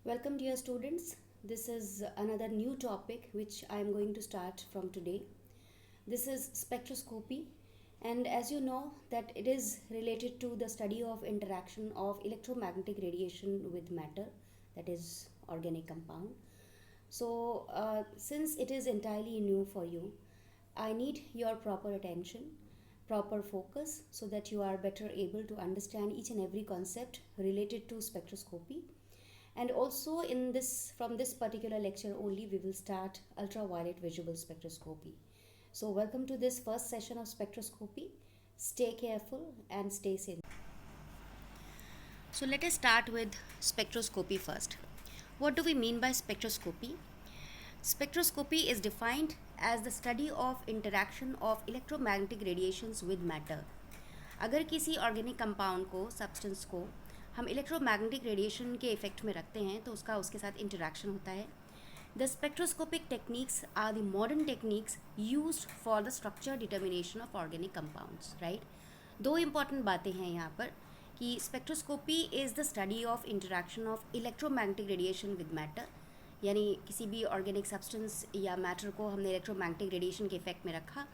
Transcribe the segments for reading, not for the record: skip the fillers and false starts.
Welcome, dear students. This is another new topic which I am going to start from today. This is spectroscopy, and as you know, that it is related to the study of interaction of electromagnetic radiation with matter, that is organic compound. So, since it is entirely new for you, I need your proper attention, proper focus, so that you are better able to understand each and every concept related to spectroscopy. And also in this, from this particular lecture only, we will start ultraviolet visible spectroscopy. So welcome to this first session of spectroscopy. Stay careful and stay safe. So let us start with spectroscopy first. What do we mean by spectroscopy? Spectroscopy is defined as the study of interaction of electromagnetic radiations with matter. अगर किसी organic compound को, substance को हम electromagnetic radiation के effect में रखते हैं तो उसका उसके साथ इंटरेक्शन होता है. The spectroscopic techniques are the modern techniques used for the structure determination of organic compounds. Right, दो इंपॉर्टेंट बातें हैं यहाँ पर कि spectroscopy is the study of interaction of electromagnetic radiation with matter, यानी किसी भी ऑर्गेनिक सब्सटेंस या मैटर को हमने इलेक्ट्रोमैग्नेटिक रेडिएशन के इफेक्ट में रखा.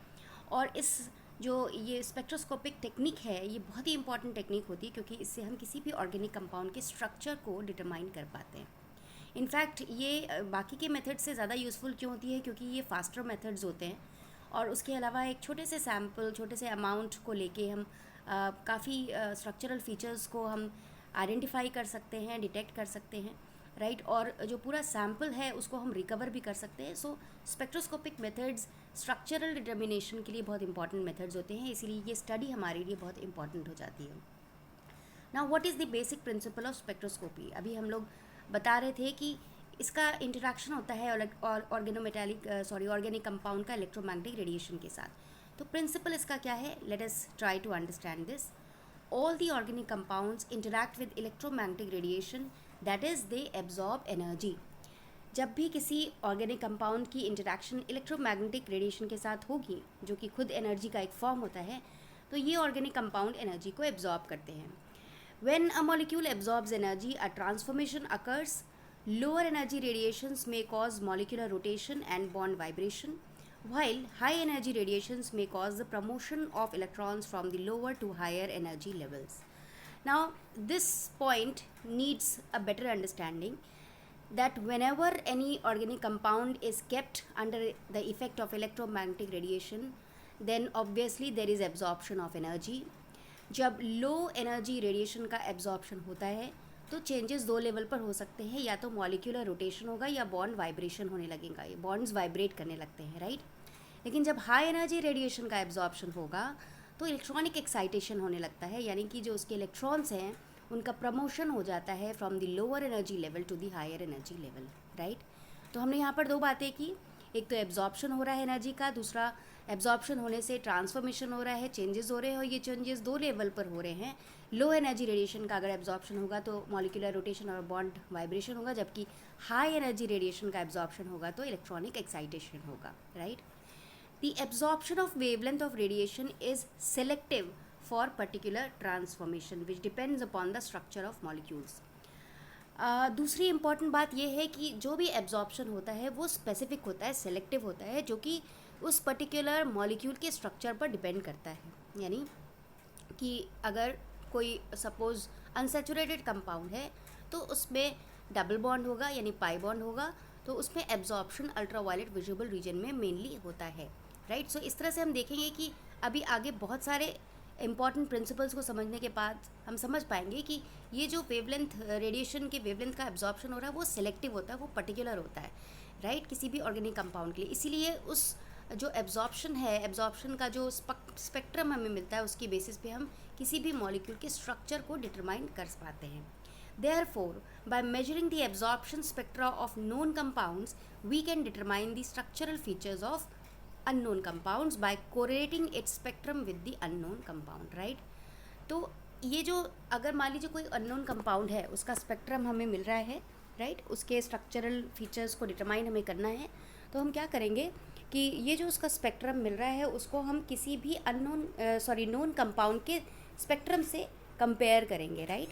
और इस जो ये स्पेक्ट्रोस्कोपिक टेक्निक है ये बहुत ही इंपॉर्टेंट टेक्निक होती है क्योंकि इससे हम किसी भी ऑर्गेनिक कंपाउंड के स्ट्रक्चर को डिटरमाइन कर पाते हैं. इनफैक्ट ये बाकी के मेथड से ज़्यादा यूज़फुल क्यों होती है, क्योंकि ये फास्टर मेथड्स होते हैं और उसके अलावा एक छोटे से सैम्पल, छोटे से अमाउंट को लेके हम काफ़ी स्ट्रक्चरल फीचर्स को हम आइडेंटिफाई कर सकते हैं, डिटेक्ट कर सकते हैं. राइट, और जो पूरा सैम्पल है उसको हम रिकवर भी कर सकते हैं. सो स्पेक्ट्रोस्कोपिक मेथड्स स्ट्रक्चरल डिटर्मिनेशन के लिए बहुत इंपॉर्टेंट मेथड्स होते हैं, इसीलिए ये स्टडी हमारे लिए बहुत इंपॉर्टेंट हो जाती है. Now what is the basic principle of spectroscopy? अभी हम लोग बता रहे थे कि इसका इंटरेक्शन होता है ऑर्गेनिक कंपाउंड का इलेक्ट्रोमैग्नेटिक रेडिएशन के साथ. तो प्रिंसिपल इसका क्या है? Let us try to understand this. All the organic compounds interact with electromagnetic radiation, that is they absorb energy. जब भी किसी ऑर्गेनिक कंपाउंड की इंटरेक्शन इलेक्ट्रोमैग्नेटिक रेडिएशन के साथ होगी जो कि खुद एनर्जी का एक फॉर्म होता है, तो ये ऑर्गेनिक कंपाउंड एनर्जी को एब्जॉर्ब करते हैं. When a molecule absorbs energy, a transformation occurs. Lower energy radiations may cause molecular rotation and bond vibration, while high energy radiations may cause the promotion of electrons from the lower to higher energy levels. Now, this point needs a better understanding that whenever any organic compound is kept under the effect of electromagnetic radiation, then obviously there is absorption of energy. जब लो energy radiation का absorption होता है तो changes दो level पर हो सकते हैं, या तो मॉलिक्यूलर रोटेशन होगा या बॉन्ड वाइब्रेशन होने लगेगा, ये बॉन्ड्स वाइब्रेट करने लगते हैं. राइट, लेकिन जब हाई एनर्जी रेडिएशन का एब्जॉर्प्शन होगा तो इलेक्ट्रॉनिक एक्साइटेशन होने लगता है, यानी कि जो उसके इलेक्ट्रॉन्स हैं उनका प्रमोशन हो जाता है from the lower energy level to the higher energy level. Right, तो हमने यहाँ पर दो बातें की, एक तो एब्जॉर्प्शन हो रहा है एनर्जी का, दूसरा एब्जॉर्प्शन होने से ट्रांसफॉर्मेशन हो रहा है, चेंजेस हो रहे हैं, और ये चेंजेस दो लेवल पर हो रहे हैं. लो एनर्जी रेडिएशन का अगर एब्जॉर्प्शन होगा तो मॉलिक्यूलर रोटेशन और बॉन्ड वाइब्रेशन होगा, जबकि हाई एनर्जी रेडिएशन का एब्जॉर्प्शन होगा तो इलेक्ट्रॉनिक एक्साइटेशन होगा. Right, the absorption of wavelength of radiation is selective for particular transformation which depends upon the structure of molecules. दूसरी इम्पॉर्टेंट बात यह है कि जो भी एब्जॉर्प्शन होता है वो स्पेसिफिक होता है, सेलेक्टिव होता है, जो कि उस पर्टिकुलर मॉलिक्यूल के स्ट्रक्चर पर डिपेंड करता है. यानी कि अगर कोई सपोज अनसेचुरेटेड कंपाउंड है तो उसमें डबल बॉन्ड होगा यानी पाई बॉन्ड होगा, तो उसमें एब्जॉर्प्शन अल्ट्रावायलेट विजिबल रीजन में मेनली होता है. राइट, सो इस तरह से हम देखेंगे कि अभी आगे बहुत सारे इंपॉर्टेंट प्रिंसिपल्स को समझने के बाद हम समझ पाएंगे कि ये जो वेवलेंथ रेडिएशन के वेवलेंथ का एब्जॉर्प्शन हो रहा है वो सेलेक्टिव होता है, वो पर्टिकुलर होता है. राइट, किसी भी ऑर्गेनिक कंपाउंड के लिए. इसीलिए उस जो एब्जॉर्प्शन है, एब्जॉर्प्शन का जो स्पेक्ट्रम हमें मिलता है उसकी बेसिस पे हम किसी भी मॉलिक्यूल के स्ट्रक्चर को डिटरमाइन कर पाते हैं. Therefore, by measuring the absorption spectra of known compounds, we can determine the structural features of unknown compounds by correlating its spectrum with the unknown compound. Right? तो ये जो अगर मान लीजिए कोई अननोन कंपाउंड है उसका स्पेक्ट्रम हमें मिल रहा है, राइट, उसके स्ट्रक्चरल फीचर्स को डिटरमाइन हमें करना है, तो हम क्या करेंगे कि ये जो उसका स्पेक्ट्रम मिल रहा है उसको हम किसी भी नोन कंपाउंड के स्पेक्ट्रम से कंपेयर करेंगे. राइट,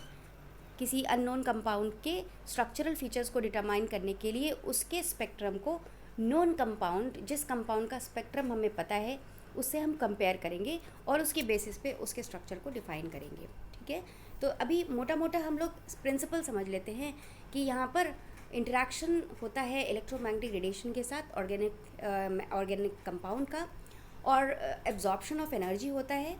किसी अननोन कंपाउंड के स्ट्रक्चरल फीचर्स को डिटरमाइन करने के लिए उसके स्पेक्ट्रम को नोन कंपाउंड, जिस कंपाउंड का स्पेक्ट्रम हमें पता है, उससे हम कंपेयर करेंगे और उसके बेसिस पे उसके स्ट्रक्चर को डिफाइन करेंगे। ठीक है, तो अभी मोटा मोटा हम लोग प्रिंसिपल समझ लेते हैं कि यहाँ पर इंटरेक्शन होता है इलेक्ट्रोमैग्नेटिक रेडिएशन के साथ ऑर्गेनिक कंपाउंड का, और एब्जॉर्प्शन ऑफ एनर्जी होता है।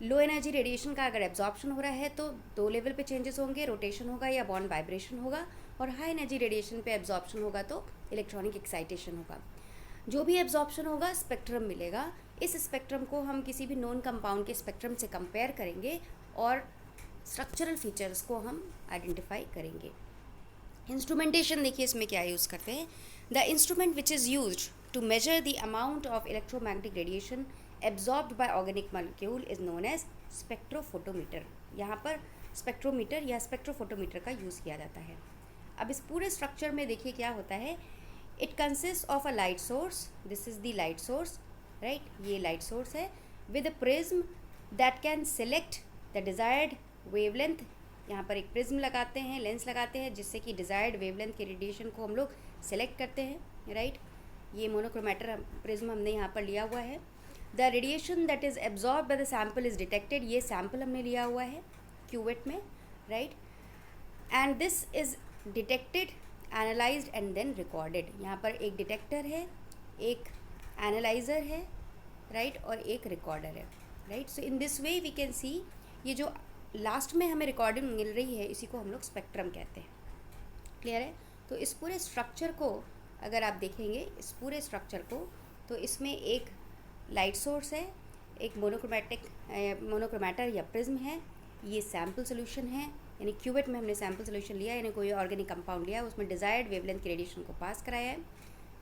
लो एनर्जी रेडिएशन का अगर एब्जॉर्प्शन हो रहा है तो दो लेवल पे चेंजेस होंगे, रोटेशन होगा या बॉन्ड वाइब्रेशन होगा, और हाई एनर्जी रेडिएशन पे एब्जॉर्प्शन होगा तो इलेक्ट्रॉनिक एक्साइटेशन होगा। जो भी एब्जॉर्प्शन होगा स्पेक्ट्रम मिलेगा। इस स्पेक्ट्रम को हम किसी भी नॉन कंपाउंड के स्पेक्ट्रम से कंपेयर करेंगे और स्ट्रक्चरल फीचर्स को हम आइडेंटिफाई करेंगे। इंस्ट्रूमेंटेशन देखिए इसमें क्या यूज़ करते हैं। The instrument which is used to measure the amount of electromagnetic radiation absorbed by organic molecule is known as spectrophotometer. यहाँ पर स्पेक्ट्रोमीटर या स्पेक्ट्रोफोटोमीटर का यूज़ किया जाता है। अब इस पूरे स्ट्रक्चर में देखिए क्या होता है। It consist of a light source, this is the light source, right, ये लाइट सोर्स है, with a prism that can select the desired wavelength. यहाँ पर एक प्रिज्म लगाते हैं, लेंस लगाते हैं, जिससे कि डिज़ायर्ड वेवलेंथ के रेडिएशन को हम लोग सेलेक्ट करते हैं, राइट। ये मोनोक्रोमेटर प्रिज्म हमने यहाँ पर लिया हुआ है। The radiation that is absorb by the sample is detected, ये सैम्पल हमने लिया हुआ है क्यूवेट में, right, and this is detected, analysed and then recorded. यहाँ पर एक डिटेक्टर है, एक एनालाइज़र है, राइट, और एक रिकॉर्डर है, right. So in this way we can see, ये जो लास्ट में हमें रिकॉर्डिंग मिल रही है इसी को हम लोग स्पेक्ट्रम कहते हैं। क्लियर है। तो इस पूरे स्ट्रक्चर को अगर आप देखेंगे, इस पूरे स्ट्रक्चर को, तो इसमें एक लाइट सोर्स है, एक मोनोक्रोमेटर या प्रिज्म है, ये सैम्पल सोल्यूशन है, यानी क्यूवेट में हमने सैम्पल सोल्यूशन लिया, यानी कोई ऑर्गेनिक कंपाउंड लिया, उसमें डिज़ायर्ड वेवलेंथ के रेडिएशन को पास कराया है,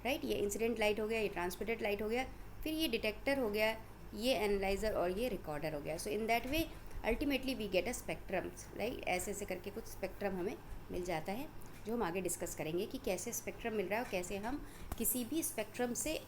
राइट। ये इंसिडेंट लाइट हो गया, ये ट्रांसमिटेड लाइट हो गया, फिर ये डिटेक्टर हो गया, ये एनालाइज़र और ये रिकॉर्डर हो गया। So in that way ultimately we get a spectrum, right. ऐसे ऐसे करके कुछ स्पेक्ट्रम हमें मिल जाता है, जो हम आगे डिस्कस करेंगे कि कैसे स्पेक्ट्रम मिल रहा है और कैसे हम किसी भी स्पेक्ट्रम से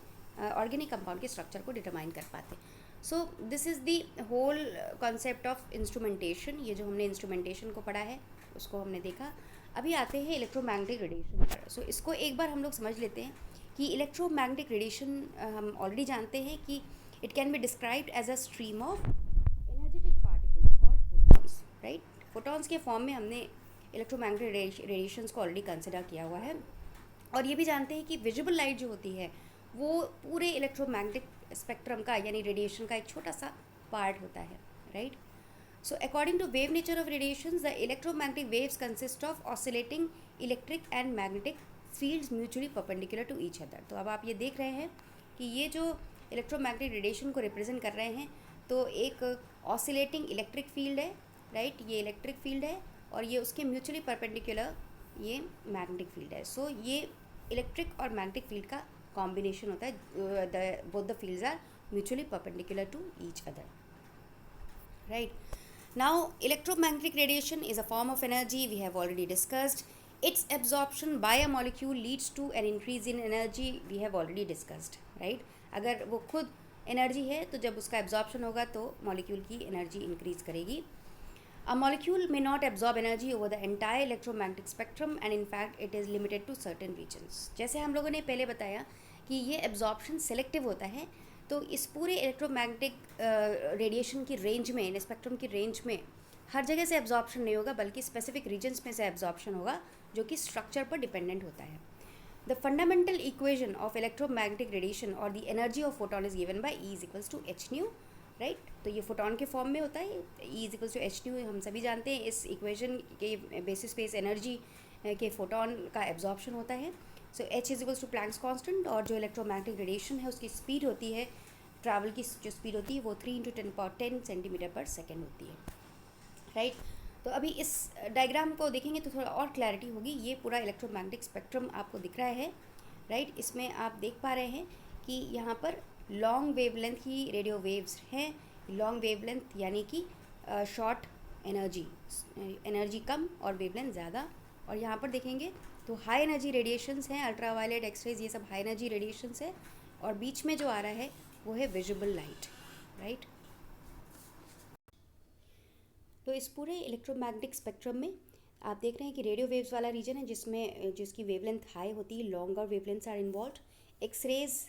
ऑर्गेनिक कंपाउंड के स्ट्रक्चर को डिटरमाइन कर पाते हैं। So this is the whole concept of instrumentation. ये जो हमने इंस्ट्रूमेंटेशन को पढ़ा है उसको हमने देखा। अभी आते हैं इलेक्ट्रोमैग्नेटिक रेडिएशन पर। सो इसको एक बार हम लोग समझ लेते हैं कि इलेक्ट्रोमैग्नेटिक रेडिएशन हम ऑलरेडी जानते हैं कि it can be described as a stream of energetic particles called photons, right. Photons के फॉर्म में हमने इलेक्ट्रोमैग्नेटिक रेडिएशंस को ऑलरेडी कंसिडर किया हुआ है, और ये भी जानते हैं कि विजिबल लाइट जो होती है वो पूरे इलेक्ट्रोमैग्नेटिक स्पेक्ट्रम का यानी रेडिएशन का एक छोटा सा पार्ट होता है, right. So according to wave nature of radiations, the electromagnetic waves consist of oscillating electric and magnetic fields mutually perpendicular to each other. तो अब आप ये देख रहे हैं कि ये जो इलेक्ट्रोमैग्नेटिक रेडिएशन को रिप्रेजेंट कर रहे हैं, तो एक ऑसिलेटिंग इलेक्ट्रिक फील्ड है, राइट, ये इलेक्ट्रिक फील्ड है, और ये उसके म्यूचुअली परपेंडिकुलर ये मैग्नेटिक फील्ड है। सो ये इलेक्ट्रिक और मैग्नेटिक फील्ड का कॉम्बिनेशन होता है, both the fields are mutually perpendicular to each other, right. Now electromagnetic radiation is a form of energy we have already discussed. Its absorption by a molecule leads to an increase in energy, we have already discussed, right. अगर वो खुद energy है तो जब उसका absorption होगा तो molecule की एनर्जी इंक्रीज करेगी। A molecule may not absorb energy over the entire electromagnetic spectrum and in fact it is limited to certain regions. जैसे हम लोगों ने पहले बताया कि ये एब्जॉर्प्शन सेलेक्टिव होता है, तो इस पूरे इलेक्ट्रोमैग्नेटिक रेडिएशन की रेंज में, स्पेक्ट्रम की रेंज में हर जगह से एब्जॉर्प्शन नहीं होगा, बल्कि स्पेसिफिक रीजन्स में से एब्जॉर्प्शन होगा, जो कि स्ट्रक्चर पर डिपेंडेंट होता है। The fundamental equation of electromagnetic radiation और the energy of photon is given by E equals to H nu, right. तो ये फोटॉन के फॉर्म में होता है, E equals to H nu हम सभी जानते हैं। इस इक्वेशन के बेसिस पे इस एनर्जी के फोटॉन का एब्जॉर्प्शन होता है। So H is equals to Planck's constant, और जो इलेक्ट्रोमैग्नेटिक रेडिएशन है उसकी स्पीड होती है, ट्रैवल की जो स्पीड होती है वो 3 × 10⁻10 सेंटीमीटर पर सेकेंड होती है, राइट। तो अभी इस डायग्राम को देखेंगे तो थोड़ा और क्लैरिटी होगी। ये पूरा इलेक्ट्रोमैग्नेटिक स्पेक्ट्रम आपको दिख रहा है, राइट। इसमें आप देख पा रहे हैं कि यहाँ पर लॉन्ग वेवलेंथ की रेडियो वेव्स हैं। लॉन्ग वेवलेंथ यानी कि शॉर्ट एनर्जी कम और वेवलेंथ ज़्यादा। और यहाँ पर देखेंगे तो हाई एनर्जी रेडिएशंस हैं, अल्ट्रावायलेट, एक्सरेज, ये सब हाई एनर्जी रेडिएशंस है। और बीच में जो आ रहा है वो है विजिबल लाइट, राइट। तो इस पूरे इलेक्ट्रोमैग्नेटिक स्पेक्ट्रम में आप देख रहे हैं कि रेडियो वेव्स वाला रीजन है जिसकी वेवलेंथ हाई होती है, longer wavelengths are involve. X rays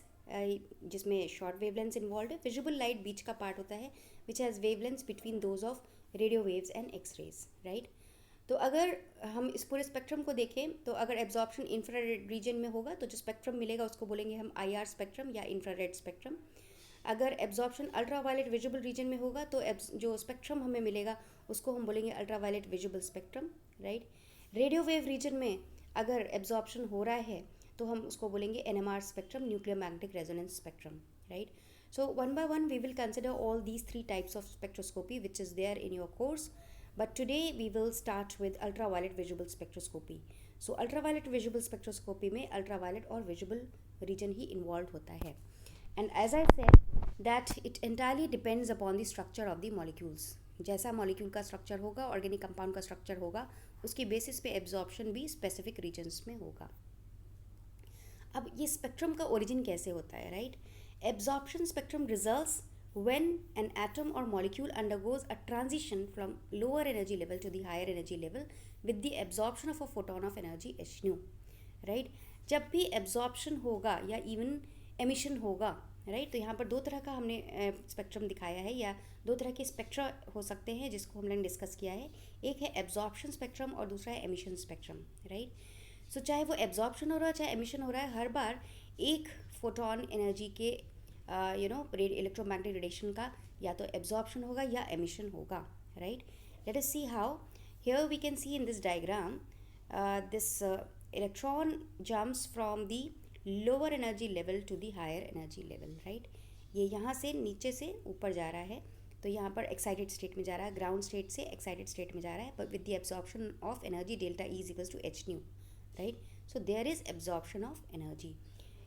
जिसमें शॉर्ट वेवलेंथ्स इन्वॉल्व है। विजिबल लाइट बीच का पार्ट होता है which has wavelengths between those of radio waves and X rays, right. तो अगर हम इस पूरे स्पेक्ट्रम को देखें तो अगर एब्जॉर्प्शन इंफ्रारेड रीजन में होगा तो जो स्पेक्ट्रम मिलेगा उसको बोलेंगे हम IR स्पेक्ट्रम या इंफ्रारेड स्पेक्ट्रम। अगर एब्जॉर्प्शन अल्ट्रावायलेट विजिबल रीजन में होगा तो जो स्पेक्ट्रम हमें मिलेगा उसको हम बोलेंगे ultraviolet visible spectrum, right. Radio wave region में अगर एब्जॉर्प्शन हो रहा है तो हम उसको बोलेंगे NMR spectrum, nuclear magnetic resonance spectrum, right. So one by one we will consider all these three types of spectroscopy which is there in your course, but today we will start with ultraviolet visible spectroscopy. So ultraviolet visible spectroscopy में ultraviolet और visible region ही involved होता है, and as I said that it entirely depends upon the structure of the molecules. जैसा molecule का structure होगा, organic compound का structure होगा, उसकी बेसिस पे एब्जॉर्प्शन भी स्पेसिफिक रीजन्स में होगा। अब ये स्पेक्ट्रम का ओरिजिन कैसे होता है, right. Absorption spectrum results when an atom or molecule undergoes a transition from lower energy level to the higher energy level with the absorption of a photon of energy h nu, right। जब भी absorption होगा या even emission होगा, right, तो यहाँ पर दो तरह का हमने स्पेक्ट्रम दिखाया है या दो तरह के स्पेक्ट्रा हो सकते हैं जिसको हमने डिस्कस किया है। एक है एब्जॉर्प्शन स्पेक्ट्रम और दूसरा है एमिशन स्पेक्ट्रम, राइट। सो चाहे वो एब्जॉर्प्शन हो रहा है चाहे एमिशन हो रहा है, हर बार एक फोटोन एनर्जी के इलेक्ट्रोमैग्नेटिक रेडिएशन का या तो एब्जॉर्प्शन होगा या एमिशन होगा, right. Let us see how. Here we can see in this diagram this electron jumps from the lower energy level to the higher energy level, right. ये यहाँ से नीचे से ऊपर जा रहा है, तो यहाँ पर एक्साइटेड स्टेट में जा रहा है, ग्राउंड स्टेट से एक्साइटेड स्टेट में जा रहा है, but with the absorption of energy delta E is equals to H nu, right. So there is absorption of energy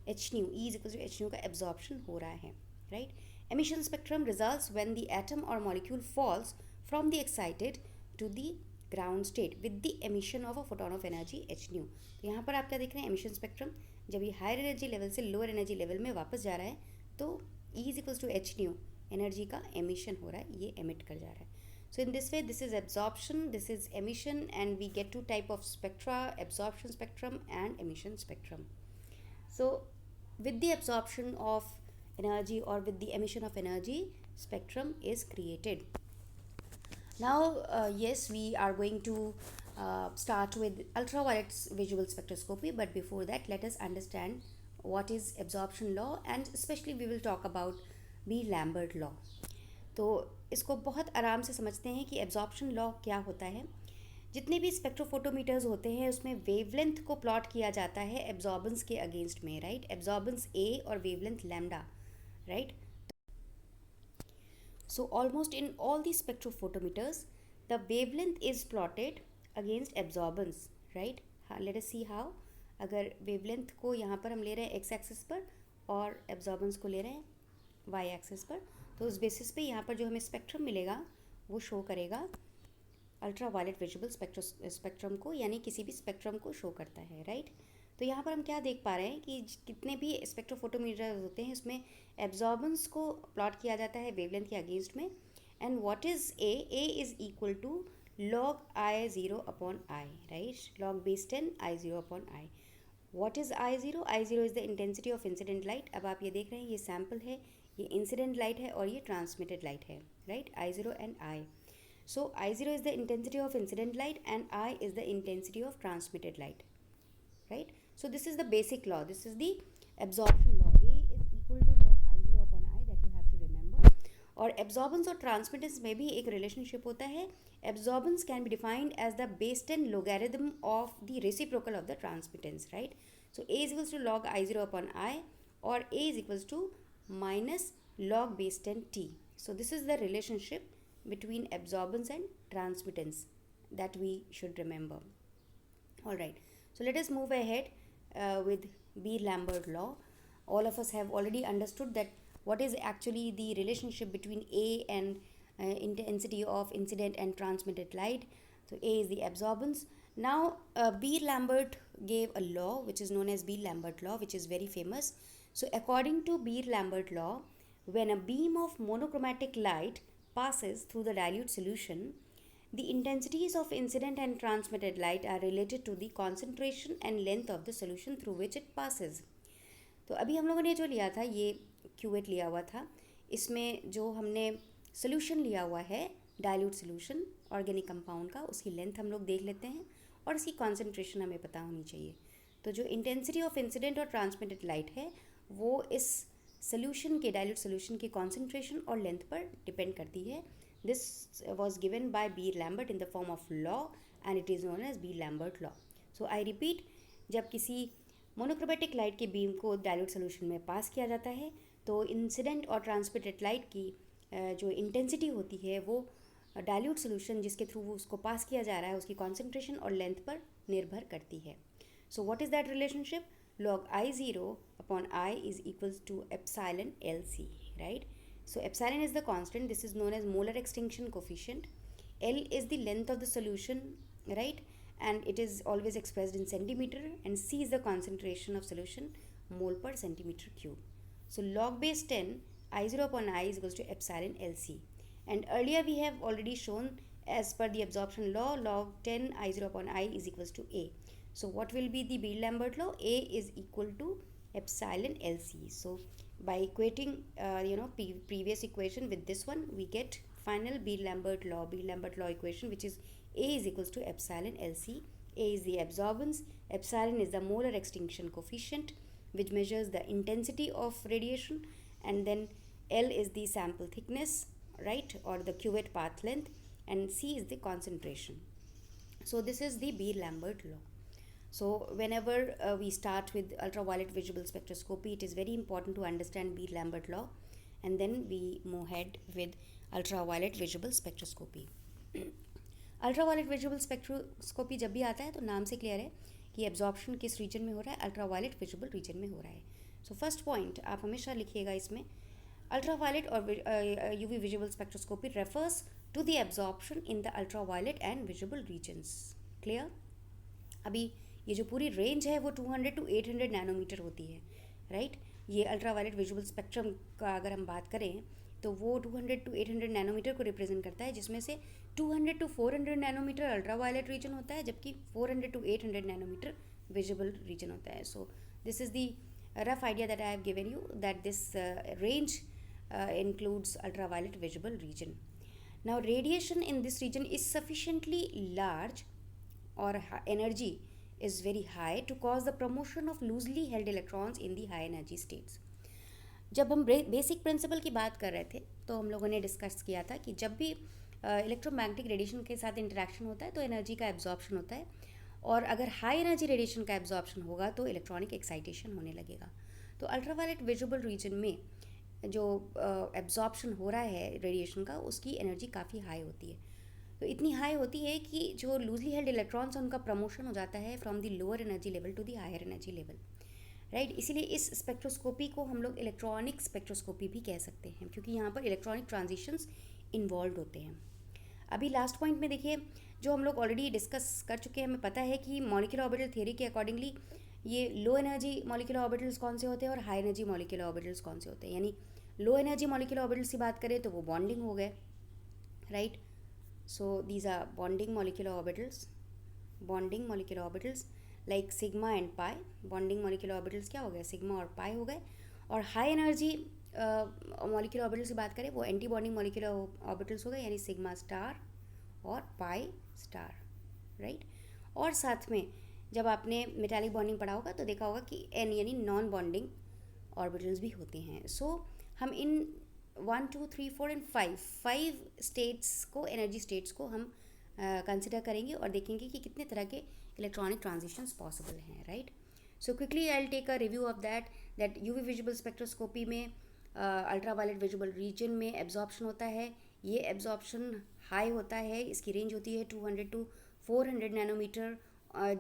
H nu, E is equals to H nu का absorption हो रहा है, right. Emission spectrum results when the atom or molecule falls from the excited to the ground state with the emission of a photon of energy H new. तो यहाँ पर आप क्या देख रहे हैं, एमिशन स्पेक्ट्रम जब ये हायर एनर्जी लेवल से लोअर एनर्जी लेवल में वापस जा रहा है तो E is equals to H nu energy का एमिशन हो रहा है, ये एमिट कर जा रहा है। So in this way, this is absorption, this is emission, and we get two type of spectra: absorption spectrum and emission spectrum. So with the absorption of energy or with the emission of energy, spectrum is created. Now yes, we are going to start with ultraviolet visual spectroscopy, but before that let us understand what is absorption law, and especially we will talk about B-Lambert law. तो इसको बहुत आराम से समझते हैं कि absorption law क्या होता है। जितने भी स्पेक्ट्रोफोटोमीटर्स होते हैं उसमें वेवलेंथ को प्लॉट किया जाता है एब्जॉर्बेंस के अगेंस्ट में, राइट। एब्जॉर्बेंस A और wavelength lambda, right. So almost in all the spectrophotometers the wavelength is plotted against absorbance, right. हाँ, लेट अस सी हाउ। अगर वेवलेंथ को यहाँ पर हम ले रहे हैं एक्स एक्सिस पर और एब्जॉर्बेंस को ले रहे हैं वाई एक्सिस पर, तो उस बेसिस पे यहाँ पर जो हमें स्पेक्ट्रम मिलेगा वो शो करेगा अल्ट्रावायलेट विजिबल स्पेक्ट्रम को, यानी किसी भी स्पेक्ट्रम को शो करता है, राइट। तो यहाँ पर हम क्या देख पा रहे हैं कि कितने भी स्पेक्ट्रोफोटोमीटर होते हैं उसमें एब्जॉर्बेंस को प्लॉट किया जाता है वेवलेंथ के अगेंस्ट में। And what is A is equal to log I0 upon I, right, log base 10 I0 upon I. What is I0? I0 is the intensity of incident light. अब आप ये देख रहे हैं ये सैम्पल है, ये इंसिडेंट लाइट है और ये ट्रांसमिटेड लाइट है, right. I0 and I. So I0 is the intensity of incident light and I is the intensity of transmitted light, right. So this is the basic law, this is the absorption law. A is equal to log I0 upon I, that you have to remember. और absorbance और transmittance में भी एक relationship होता है। Absorbance can be defined as the base 10 logarithm of the reciprocal of the transmittance, right. So A is equals to log I0 upon I और A is equals to minus log base 10 T. So this is the relationship between absorbance and transmittance that we should remember. All right, so let us move ahead with B-Lambert law. All of us have already understood that what is actually the relationship between A and intensity of incident and transmitted light. So A is the absorbance. Now Beer-Lambert gave a law which is known as Beer-Lambert law, which is very famous. So according to Beer-Lambert law, when a beam of monochromatic light passes through the dilute solution, The intensities of incident and transmitted light are related to the concentration and length of the solution through which it passes. तो अभी हम लोगों ने जो लिया था ये cuvette लिया हुआ था, इसमें जो हमने सोल्यूशन लिया हुआ है डाइल्यूट सोल्यूशन ऑर्गेनिक कंपाउंड का, उसकी लेंथ हम लोग देख लेते हैं और उसकी कॉन्सेंट्रेशन हमें पता होनी चाहिए. तो जो इंटेंसिटी ऑफ इंसिडेंट और ट्रांसमिटेड लाइट है वो इस सोल्यूशन के डाइल्यूट सोल्यूशन की कॉन्सेंट्रेशन और लेंथ पर डिपेंड करती है. This was given by B Lambert in the form of law and it is known as B Lambert law. So I repeat, जब किसी मोनोक्रोमेटिक लाइट के बीम को डाइल्यूट सोल्यूशन में पास किया जाता है तो इंसिडेंट और ट्रांसमिटेड लाइट की जो इंटेंसिटी होती है वो डाइल्यूट सोल्यूशन जिसके थ्रू उसको पास किया जा रहा है उसकी कॉन्सेंट्रेशन और लेंथ पर निर्भर करती है. So what is that relationship? log I0 upon I is equals to epsilon LC, right? So epsilon is the constant. This is known as molar extinction coefficient. L is the length of the solution, right? And it is always expressed in centimeter, and C is the concentration of solution, mole per centimeter cube. So log base 10 I0 upon I is equals to epsilon LC. And earlier we have already shown, as per the absorption law, log 10 I0 upon I is equals to A. So what will be the Beer-Lambert law? A is equal to epsilon LC. So by equating previous equation with this one, we get final Beer-Lambert law equation, which is A is equals to epsilon LC. A is the absorbance, epsilon is the molar extinction coefficient, which measures the intensity of radiation, and then L is the sample thickness, right, or the cuvette path length, and C is the concentration. So this is the Beer-Lambert law. So whenever we start with ultraviolet visible spectroscopy, it is very important to understand Beer-Lambert law, and then we move ahead with ultraviolet visible spectroscopy. Ultraviolet visual spectroscopy जब भी आता है तो नाम से clear है कि absorption किस रीजन में हो रहा है, अल्ट्रावायलेट विजुअल रीजन में हो रहा है. सो फर्स्ट पॉइंट आप हमेशा लिखिएगा इसमें, अल्ट्रावायलेट और UV visual spectroscopy refers to the absorption in the ultraviolet and visual regions. Clear? अभी ये जो पूरी रेंज है वो 200 to 800 नैनोमीटर होती है, राइट? ये अल्ट्रावायलेट विजुअल स्पेक्ट्रम का अगर हम बात करें तो वो 200 to 800 नैनोमीटर को रिप्रेजेंट करता है, जिसमें से 200 to 400 नैनोमीटर अल्ट्रावायलेट रीजन होता है, जबकि 400 to 800 नैनोमीटर विजिबल रीजन होता है. सो this is the rough idea that I have given you, that this range includes ultraviolet visible region. Now radiation in this region is sufficiently large or energy is very high to cause the promotion of loosely held electrons in the high energy states. जब हम basic principle की बात कर रहे थे तो हम लोगों ने डिस्कस किया था कि जब भी इलेक्ट्रोमैग्नेटिक रेडिएशन के साथ इंटरेक्शन होता है तो एनर्जी का एब्जॉर्प्शन होता है, और अगर हाई एनर्जी रेडिएशन का एब्जॉर्प्शन होगा तो इलेक्ट्रॉनिक एक्साइटेशन होने लगेगा. तो अल्ट्रावायलेट विजिबल रीजन में जो एब्जॉर्प्शन हो रहा है रेडिएशन का, उसकी एनर्जी काफ़ी हाई होती है. तो इतनी हाई होती है कि जो लूजली हेल्ड इलेक्ट्रॉन्स हैं उनका प्रमोशन हो जाता है from the lower energy level to the higher energy level, right? इसीलिए इस स्पेक्ट्रोस्कोपी को हम लोग इलेक्ट्रॉनिक स्पेक्ट्रोस्कोपी भी कह सकते हैं, क्योंकि यहाँ पर इलेक्ट्रॉनिक ट्रांजिशंस इन्वॉल्व होते हैं. अभी लास्ट पॉइंट में देखिए, जो हम लोग ऑलरेडी डिस्कस कर चुके हैं, हमें पता है कि मॉलिक्यूलर ऑर्बिटल थ्योरी के अकॉर्डिंगली ये लो एनर्जी मॉलिक्यूलर ऑर्बिटल्स कौन से होते हैं और हाई एनर्जी मॉलिक्यूलर ऑर्बिटल्स कौन से होते हैं. यानी लो एनर्जी मॉलिक्यूलर ऑर्बिटल्स की बात करें तो वो बॉन्डिंग हो गए, right? So these are bonding molecular orbitals like sigma and pi. Bonding molecular orbitals क्या हो गए? सिग्मा और पाई हो गए. और हाई एनर्जी मॉलिक्यूलर ऑर्बिटल्स की बात करें वो एंटी बॉन्डिंग मॉलिक्यूलर ऑर्बिटल्स हो गए, यानी सिग्मा स्टार और पाई स्टार, राइट? और साथ में जब आपने मेटालिक बॉन्डिंग पढ़ा होगा तो देखा होगा कि एन यानी नॉन बॉन्डिंग ऑर्बिटल्स भी होते हैं. सो हम इन 1, 2, 3, 4 एंड 5 स्टेट्स को, एनर्जी स्टेट्स को हम कंसिडर करेंगे और देखेंगे कि कितने तरह के इलेक्ट्रॉनिक ट्रांजिशंस पॉसिबल हैं, right? So quickly I will take a review of that UV visible spectroscopy में अल्ट्रावायलेट विजिबल रीजन में एब्जॉर्प्शन होता है. ये एब्जॉर्प्शन हाई होता है, इसकी रेंज होती है 200 to 400 नैनोमीटर,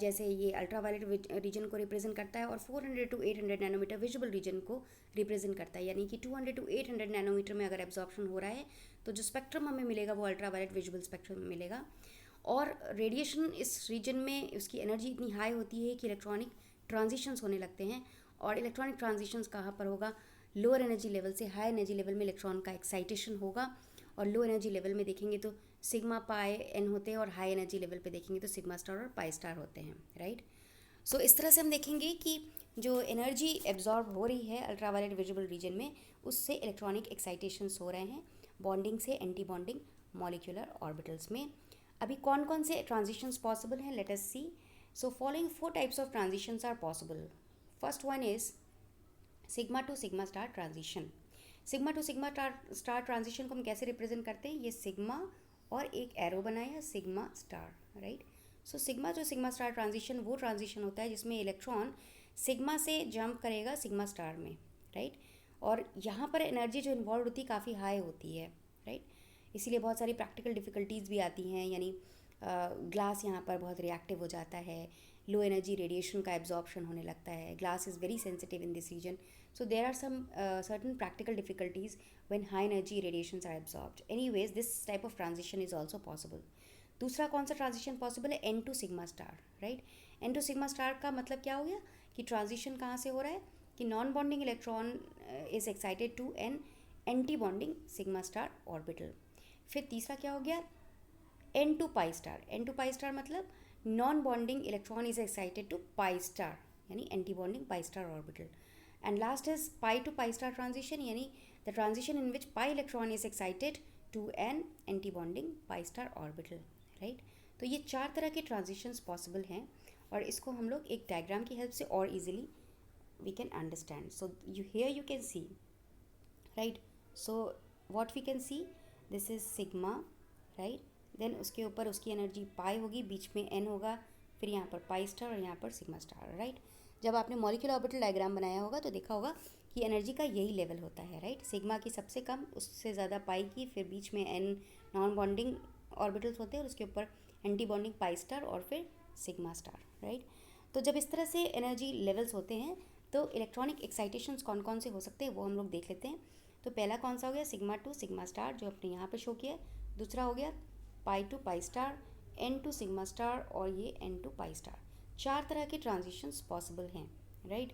जैसे ये अल्ट्रावायलेट रीजन को रिप्रेजेंट करता है, और 400 to 800 नैनोमीटर विजिबल रीजन को रिप्रेजेंट करता है. यानी कि 200 to 800 नैनोमीटर में अगर एब्जॉर्प्शन हो रहा है तो जो स्पेक्ट्रम हमें मिलेगा वो अल्ट्रावायलेट विजिबल स्पेक्ट्रम मिलेगा. और रेडिएशन इस रीजन में उसकी एनर्जी इतनी हाई होती है कि इलेक्ट्रॉनिक ट्रांजिशंस होने लगते हैं. और इलेक्ट्रॉनिक ट्रांजिशंस कहाँ पर होगा? लोअर एनर्जी लेवल से हाई एनर्जी लेवल में इलेक्ट्रॉन का एक्साइटेशन होगा. और लो एनर्जी लेवल में देखेंगे तो सिग्मा पाई एन होते हैं, और हाई एनर्जी लेवल पे देखेंगे तो सिग्मा स्टार और पाई स्टार होते हैं, राइट। सो इस तरह से हम देखेंगे कि जो एनर्जी एब्जॉर्ब हो रही है अल्ट्रावायलेट विजिबल रीजन में, उससे इलेक्ट्रॉनिक एक्साइटेशंस हो रहे हैं बॉन्डिंग से एंटी बॉन्डिंग मॉलिक्यूलर ऑर्बिटल्स में। अभी कौन कौन से ट्रांजिशंस पॉसिबल हैं, let us see. So following 4 types of transitions are possible. First one is sigma to sigma star transition. Sigma to sigma star transition को हम कैसे रिप्रेजेंट करते हैं, ये सिग्मा और एक एरो बनाया sigma star, right. So sigma to sigma star transition वो ट्रांजिशन होता है जिसमें इलेक्ट्रॉन सिग्मा से जंप करेगा सिग्मा स्टार में, राइट। और यहाँ पर एनर्जी जो इन्वॉल्व होती है काफ़ी हाई होती है, राइट। इसीलिए बहुत सारी प्रैक्टिकल डिफ़िकल्टीज़ भी आती हैं, यानी ग्लास यहाँ पर बहुत रिएक्टिव हो जाता है, लो एनर्जी रेडिएशन का एब्जॉर्प्शन होने लगता है, glass is very sensitive in this region. So there are some certain practical difficulties when high energy radiations are absorbed. Anyways, this type of transition is also possible. दूसरा कौन सा transition possible है, n to sigma star, right. N to sigma star का मतलब क्या हो गया कि ट्रांजिशन कहाँ से हो रहा है कि non bonding electron is excited to an anti bonding sigma star orbital. फिर तीसरा क्या हो गया, N to pi star. N to pi star मतलब non bonding electron is excited to pi star, यानी anti bonding pi star orbital. And last is pi to pi star transition, यानी the transition in which pi electron is excited to an anti-bonding pi star orbital, right. तो ये 4 तरह के transitions possible हैं और इसको हम लोग एक diagram की help से और easily we can understand. So here you can see, right. So what we can see, this is sigma, right. Then उसके ऊपर उसकी energy pi होगी, बीच में n होगा, फिर यहाँ पर pi star और यहाँ पर sigma star, right. जब आपने मॉलिक्यूलर ऑर्बिटल डायग्राम बनाया होगा तो देखा होगा कि एनर्जी का यही लेवल होता है, राइट. सिग्मा की सबसे कम, उससे ज़्यादा पाई की, फिर बीच में एन नॉन बॉन्डिंग ऑर्बिटल्स होते हैं और उसके ऊपर एंटी बॉन्डिंग पाई स्टार और फिर सिग्मा स्टार, राइट. तो जब इस तरह से एनर्जी लेवल्स होते हैं तो इलेक्ट्रॉनिक एक्साइटेशंस कौन कौन से हो सकते हैं वो हम लोग देख लेते हैं. तो पहला कौन सा हो गया, सिग्मा टू सिग्मा स्टार, जो अपने यहाँ पर शो किया. दूसरा हो गया pi to pi star, N to sigma star और ये एन टू पाई स्टार. 4 तरह के ट्रांजिशंस पॉसिबल हैं, राइट.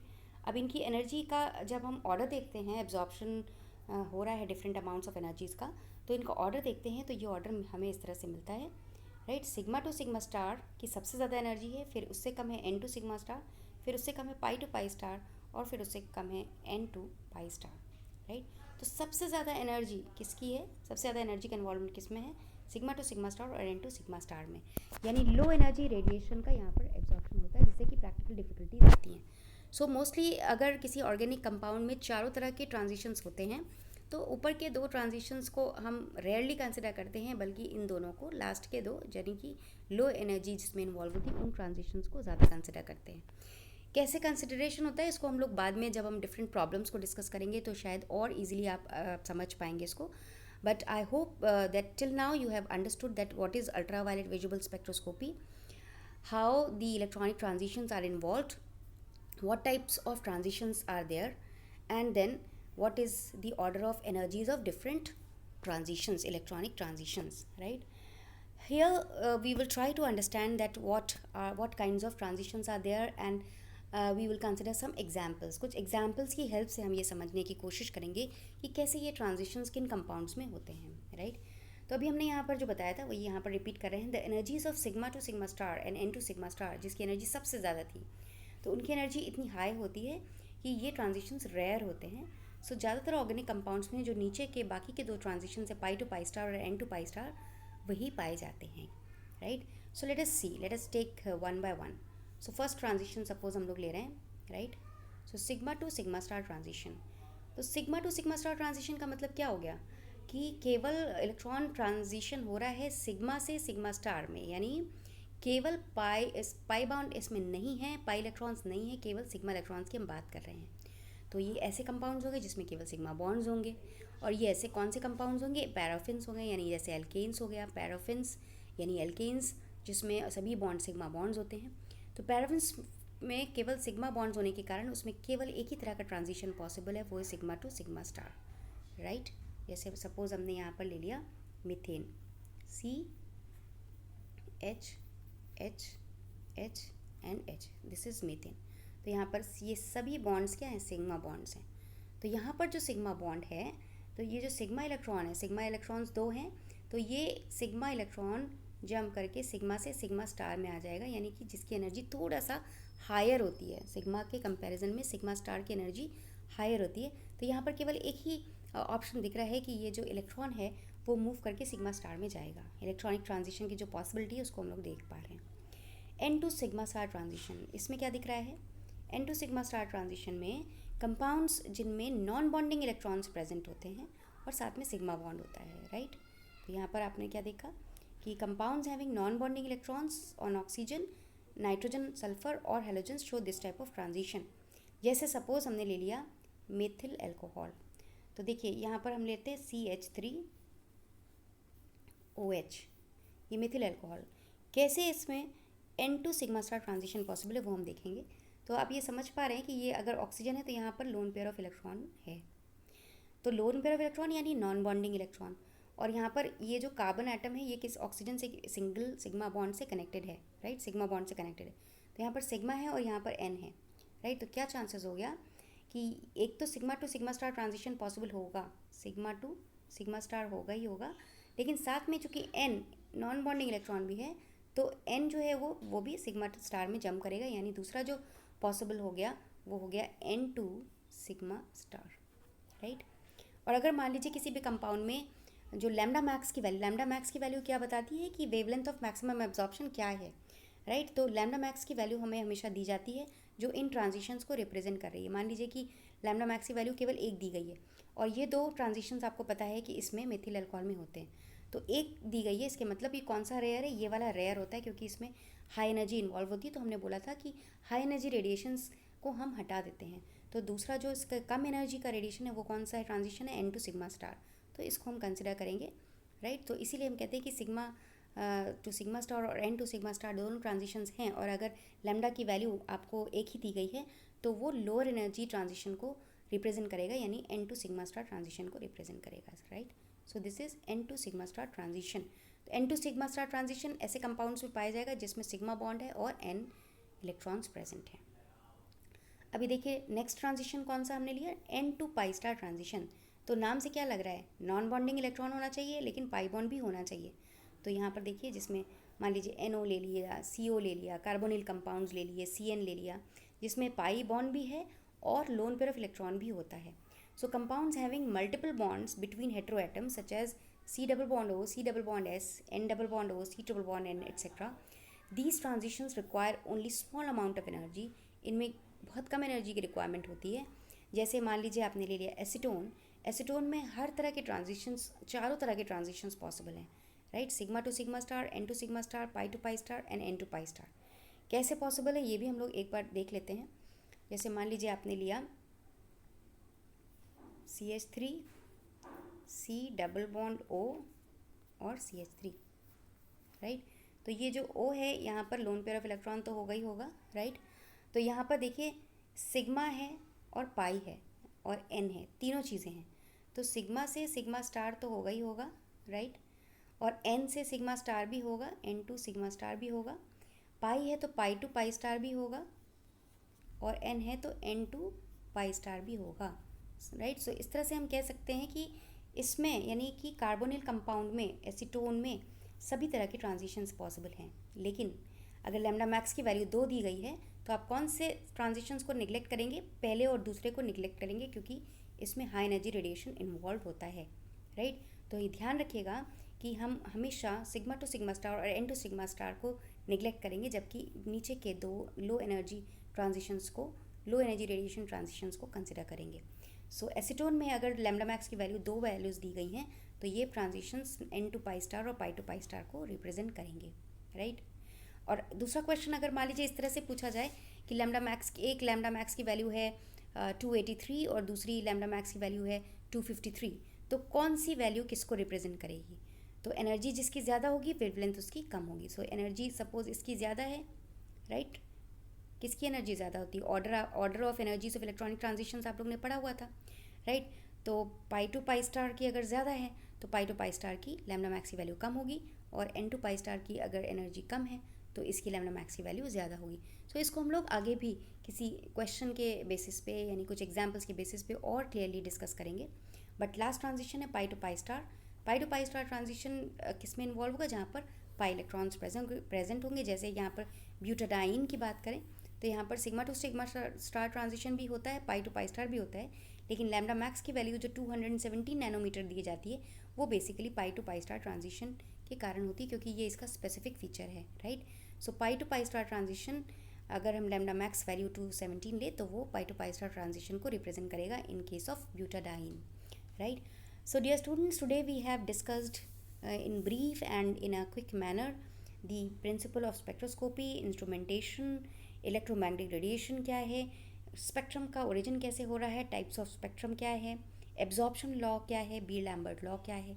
अब इनकी एनर्जी का जब हम ऑर्डर देखते हैं, एब्जॉर्प्शन हो रहा है डिफरेंट अमाउंट्स ऑफ एनर्जीज़ का, तो इनका ऑर्डर देखते हैं तो ये ऑर्डर हमें इस तरह से मिलता है, right. Sigma to sigma star की सबसे ज़्यादा एनर्जी है, फिर उससे कम है एन टू सिग्मा स्टार, फिर उससे कम है पाई टू पाई स्टार और फिर उससे कम है n to pi star, right. तो सबसे ज़्यादा एनर्जी किसकी है, सबसे ज़्यादा एनर्जी का इन्वॉल्वमेंट किस में है, सिग्मा टू सिग्मा स्टार और एन टू सिग्मा स्टार में. यानी लो एनर्जी रेडिएशन का यहाँ पर एब्जॉर्प्शन होता है, जिससे कि प्रैक्टिकल डिफिकल्टीज आती हैं. सो मोस्टली अगर किसी ऑर्गेनिक कंपाउंड में चारों तरह के ट्रांजिशंस होते हैं तो ऊपर के 2 ट्रांजिशंस को हम रेयरली कंसिडर करते हैं, बल्कि इन दोनों को, लास्ट के 2 यानी कि लो एनर्जी जिसमें इन्वॉल्व होती है, उन ट्रांजिशंस को ज़्यादा कंसिडर करते हैं. कैसे कंसिडरेशन होता है इसको हम लोग बाद में जब हम डिफरेंट प्रॉब्लम्स को डिस्कस करेंगे तो शायद और ईजिली आप समझ पाएंगे इसको. But I hope that till now you have understood that what is ultraviolet visible spectroscopy, how the electronic transitions are involved, what types of transitions are there, and then what is the order of energies of different transitions, electronic transitions, right. Here we will try to understand that what kinds of transitions are there, and we will consider some examples. कुछ examples की help से हम ये समझने की कोशिश करेंगे कि कैसे ये ट्रांजिशंस किन कंपाउंड्स में होते हैं, राइट. तो अभी हमने यहाँ पर जो बताया था वही यहाँ पर रिपीट कर रहे हैं. The energies of sigma to sigma star and n to sigma star, जिसकी एनर्जी सबसे ज़्यादा थी, तो उनकी एनर्जी इतनी हाई होती है कि ये ट्रांजिशंस रेयर होते हैं. सो ज़्यादातर ऑर्गेनिक कंपाउंड्स में जो नीचे के बाकी के 2 ट्रांजिशन है, पाई टू पाई स्टार और एन टू पाई स्टार, वही पाए जाते हैं, right. So let us take one by one. So first transition suppose हम लोग ले रहे हैं, right. So sigma to sigma star transition. तो sigma to sigma star transition का मतलब क्या हो गया कि केवल इलेक्ट्रॉन ट्रांजिशन हो रहा है सिग्मा से सिग्मा स्टार में, यानी केवल पाई बाउंड इसमें नहीं है, पाई इलेक्ट्रॉन्स नहीं है, केवल सिग्मा इलेक्ट्रॉन्स की हम बात कर रहे हैं. तो ये ऐसे कंपाउंड्स होंगे जिसमें केवल सिग्मा बॉन्ड्स होंगे. और ये ऐसे कौन से कंपाउंड्स होंगे, पैराफिन्स हो गए, यानी जैसे एल्केन्स हो गया, पैराफिन्स यानी एल्केन्स जिसमें सभी बॉन्ड सिग्मा बॉन्ड्स होते हैं. तो पैराफिन्स में केवल सिग्मा बॉन्ड्स होने के कारण उसमें केवल एक ही तरह का ट्रांजिशन पॉसिबल है, वो है sigma to sigma star, right. जैसे सपोज हमने यहाँ पर ले लिया methane, C H H H and H, this is methane. तो यहाँ पर ये सभी बॉन्ड्स क्या हैं, सिग्मा बॉन्ड्स हैं. तो यहाँ पर जो सिग्मा बॉन्ड है, तो ये जो सिग्मा इलेक्ट्रॉन है, सिग्मा इलेक्ट्रॉन्स 2 हैं, तो ये सिग्मा इलेक्ट्रॉन जंप करके सिग्मा से सिग्मा स्टार में आ जाएगा, यानी कि जिसकी एनर्जी थोड़ा सा हायर होती है। सिग्मा के कंपैरिजन में सिग्मा स्टार की एनर्जी हायर होती है। तो यहाँ पर केवल एक ही ऑप्शन दिख रहा है कि ये जो इलेक्ट्रॉन है वो मूव करके सिग्मा स्टार में जाएगा। इलेक्ट्रॉनिक ट्रांजिशन की जो पॉसिबिलिटी है उसको हम लोग देख पा रहे हैं। N to sigma star transition, इसमें क्या दिख रहा है? N to sigma star transition में कंपाउंड्स जिनमें नॉन बॉन्डिंग इलेक्ट्रॉन्स प्रेजेंट होते हैं और साथ में सिग्मा बॉन्ड होता है, राइट। तो यहाँ पर आपने क्या देखा कि compounds having non bonding electrons on oxygen, nitrogen, sulphur और halogens show this type of transition. जैसे सपोज हमने ले लिया मेथिल एल्कोहल, तो देखिए यहाँ पर हम लेते हैं CH3OH, ये मेथिल एल्कोहल। कैसे इसमें n to sigma star transition possible है वो हम देखेंगे। तो आप ये समझ पा रहे हैं कि ये अगर ऑक्सीजन है तो यहाँ पर लोन पेयर ऑफ इलेक्ट्रॉन है, तो लोन पेयर ऑफ इलेक्ट्रॉन यानी नॉन बॉन्डिंग इलेक्ट्रॉन। और यहाँ पर ये जो कार्बन एटम है ये किस ऑक्सीजन से सिंगल सिग्मा बॉन्ड से कनेक्टेड है, राइट, सिग्मा बॉन्ड से कनेक्टेड है। तो यहाँ पर सिग्मा है और यहाँ पर एन है, राइट। तो क्या चांसेस हो गया कि एक तो sigma to sigma star transition possible होगा, सिग्मा टू सिग्मा स्टार होगा ही होगा, लेकिन साथ में चूँकि एन नॉन बॉन्डिंग इलेक्ट्रॉन भी है तो एन जो है वो भी सिग्मा स्टार में जंप करेगा, यानी दूसरा जो पॉसिबल हो गया वो हो गया N to sigma star, right. और अगर मान लीजिए किसी भी कंपाउंड में जो लैम्डा मैक्स की वैल्यू क्या बताती है कि वेवलेंथ ऑफ मैक्सिमम एब्जॉर्प्शन क्या है, राइट। तो लैम्डा मैक्स की वैल्यू हमें हमेशा दी जाती है जो इन ट्रांजिशंस को रिप्रेजेंट कर रही है। मान लीजिए कि लैम्डा मैक्स की वैल्यू केवल एक दी गई है और ये दो ट्रांजिशंस आपको पता है कि इसमें मेथिल अल्कोहल में होते हैं, तो एक दी गई है, इसके मतलब ये कौन सा रेयर है? ये वाला रेयर होता है क्योंकि इसमें हाई एनर्जी इन्वॉल्व होती है। तो हमने बोला था कि हाई एनर्जी रेडिएशंस को हम हटा देते हैं। तो दूसरा जो इसका कम एनर्जी का रेडिएशन है वो कौन सा है ट्रांजिशन है? N to sigma star. तो इसको हम कंसिडर करेंगे, राइट। तो इसीलिए हम कहते हैं कि सिग्मा टू सिग्मा स्टार और एन टू सिग्मा स्टार दोनों ट्रांजिशंस हैं, और अगर लैम्डा की वैल्यू आपको एक ही दी गई है तो वो लोअर एनर्जी ट्रांजिशन को रिप्रेजेंट करेगा, यानी n to sigma star transition को रिप्रेजेंट करेगा, right. So this is n to sigma star transition. तो n to sigma star transition ऐसे कंपाउंड्स में पाया जाएगा जिसमें सिग्मा बॉन्ड है और एन इलेक्ट्रॉन्स प्रेजेंट हैं। अभी देखिए नेक्स्ट ट्रांजिशन कौन सा हमने लिया? N to pi star transition. तो नाम से क्या लग रहा है? नॉन बॉन्डिंग इलेक्ट्रॉन होना चाहिए लेकिन पाई बॉन्ड भी होना चाहिए। तो यहाँ पर देखिए जिसमें मान लीजिए NO ले लिया, CO ले लिया, कार्बोनिल कंपाउंड्स ले लिए, CN ले लिया, जिसमें पाई बॉन्ड भी है और लोन पेयर ऑफ इलेक्ट्रॉन भी होता है। So compounds having multiple bonds between hetero atoms such as C double bond O, C double bond S, N double bond O, C triple bond N etcetera. These transitions require only small amount of energy. इनमें बहुत कम energy की requirement होती है। जैसे मान लीजिए आपने ले लिया एसीटोन, एसीटोन में हर तरह के ट्रांजिशंस, चारों तरह के ट्रांजिशंस पॉसिबल हैं, right. Sigma to sigma star, N to sigma star, pi to pi star and n to pi star. कैसे पॉसिबल है ये भी हम लोग एक बार देख लेते हैं। जैसे मान लीजिए आपने लिया CH3, C double bond O और CH3, राइट। तो ये जो O है यहाँ पर लोन पेयर ऑफ इलेक्ट्रॉन तो होगा ही होगा, राइट। तो यहाँ पर देखिए सिग्मा है और पाई है और N है, तीनों चीज़ें हैं। तो सिग्मा से सिग्मा स्टार तो होगा ही होगा, राइट। और N से सिग्मा स्टार भी होगा, N टू सिग्मा स्टार भी होगा। पाई है तो पाई टू पाई स्टार भी होगा, और N है तो N टू पाई स्टार भी होगा, राइट। सो इस तरह से हम कह सकते हैं कि इसमें यानी कि कार्बोनिल कंपाउंड में, एसीटोन में सभी तरह की ट्रांजिशंस पॉसिबल हैं। लेकिन अगर लैम्डा मैक्स की वैल्यू 2 दी गई है तो आप कौन से ट्रांजिशंस को निगलेक्ट करेंगे? पहले और दूसरे को निगलेक्ट करेंगे क्योंकि इसमें हाई एनर्जी रेडिएशन इन्वॉल्व होता है, राइट। तो ये ध्यान रखिएगा कि हम हमेशा सिग्मा टू सिग्मा स्टार और एन टू सिग्मा स्टार को निगलेक्ट करेंगे, जबकि नीचे के दो लो एनर्जी ट्रांजिशंस को, लो एनर्जी रेडिएशन ट्रांजिशंस को कंसिडर करेंगे। सो एसीटोन में अगर लैम्डा मैक्स की वैल्यू 2 वैल्यूज़ दी गई हैं तो ये transitions n to pi star और पाई टू पाई स्टार को रिप्रेजेंट करेंगे, राइट। और दूसरा क्वेश्चन अगर मान लीजिए इस तरह से पूछा जाए कि लैम्डा मैक्स की, एक लैम्डा मैक्स की वैल्यू है 283 और दूसरी लैम्डा मैक्स की वैल्यू है 253, तो कौन सी वैल्यू किसको रिप्रेजेंट करेगी? तो एनर्जी जिसकी ज़्यादा होगी वेवलेंथ उसकी कम होगी। सो एनर्जी सपोज इसकी ज़्यादा है, राइट। किसकी एनर्जी ज़्यादा होती है? Order of energies of electronic transitions आप लोग ने पढ़ा हुआ था, राइट। तो पाई टू पाई स्टार की अगर ज़्यादा है तो पाई टू पाई स्टार की लैम्डा मैक्स की वैल्यू कम होगी, और एन टू पाई स्टार की अगर एनर्जी कम है तो इसकी लैम्डा मैक्स की वैल्यू ज़्यादा होगी। सो इसको हम लोग आगे भी किसी क्वेश्चन के बेसिस पे यानी कुछ एग्जाम्पल्स के बेसिस पे और क्लियरली डिस्कस करेंगे। बट लास्ट ट्रांजिशन है pi to pi star. Pi to pi star transition किस में इन्वॉल्व होगा, जहाँ पर पाई इलेक्ट्रॉन्स प्रेजेंट होंगे। जैसे यहाँ पर ब्यूटाडाइन की बात करें तो यहाँ पर sigma to sigma star transition भी होता है, पाई टू पाई स्टार भी होता है, लेकिन लैम्डा मैक्स की वैल्यू जो 217 नैनोमीटर दी जाती है वो basically pi to pi star transition के कारण होती है, क्योंकि ये इसका स्पेसिफिक फीचर है, right. So pi to pi star transition, अगर हम लैम्डा मैक्स वैल्यू 217 ले तो वो pi to pi star transition को रिप्रेजेंट करेगा in case of butadiene, right. So dear students, today we have discussed in brief and in a quick manner the principle of spectroscopy, instrumentation, electromagnetic radiation क्या है, spectrum का origin कैसे हो रहा है, types of spectrum क्या है, absorption law क्या है, बी लैम्बर्ट लॉ क्या है,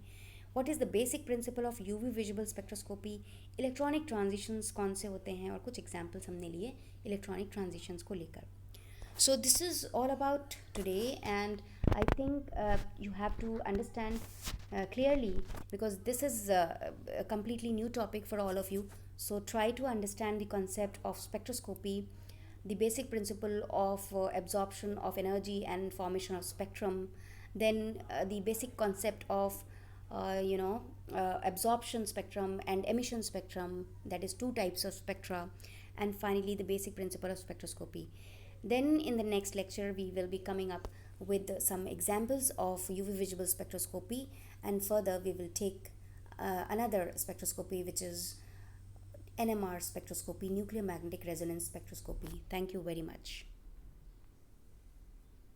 what is the basic principle of UV visible spectroscopy, electronic transitions कौन से होते हैं, और कुछ एग्जाम्पल्स हमने लिए इलेक्ट्रॉनिक ट्रांजिशंस को लेकर. So this is all about today, and I think you have to understand clearly, because this is a completely new topic for all of you. So try to understand the concept of spectroscopy, the basic principle of absorption of energy and formation of spectrum, then the basic concept of absorption spectrum and emission spectrum, that is two types of spectra, and finally the basic principle of spectroscopy. Then in the next lecture we will be coming up with some examples of UV visible spectroscopy, and further we will take another spectroscopy, which is NMR spectroscopy, nuclear magnetic resonance spectroscopy. Thank you very much.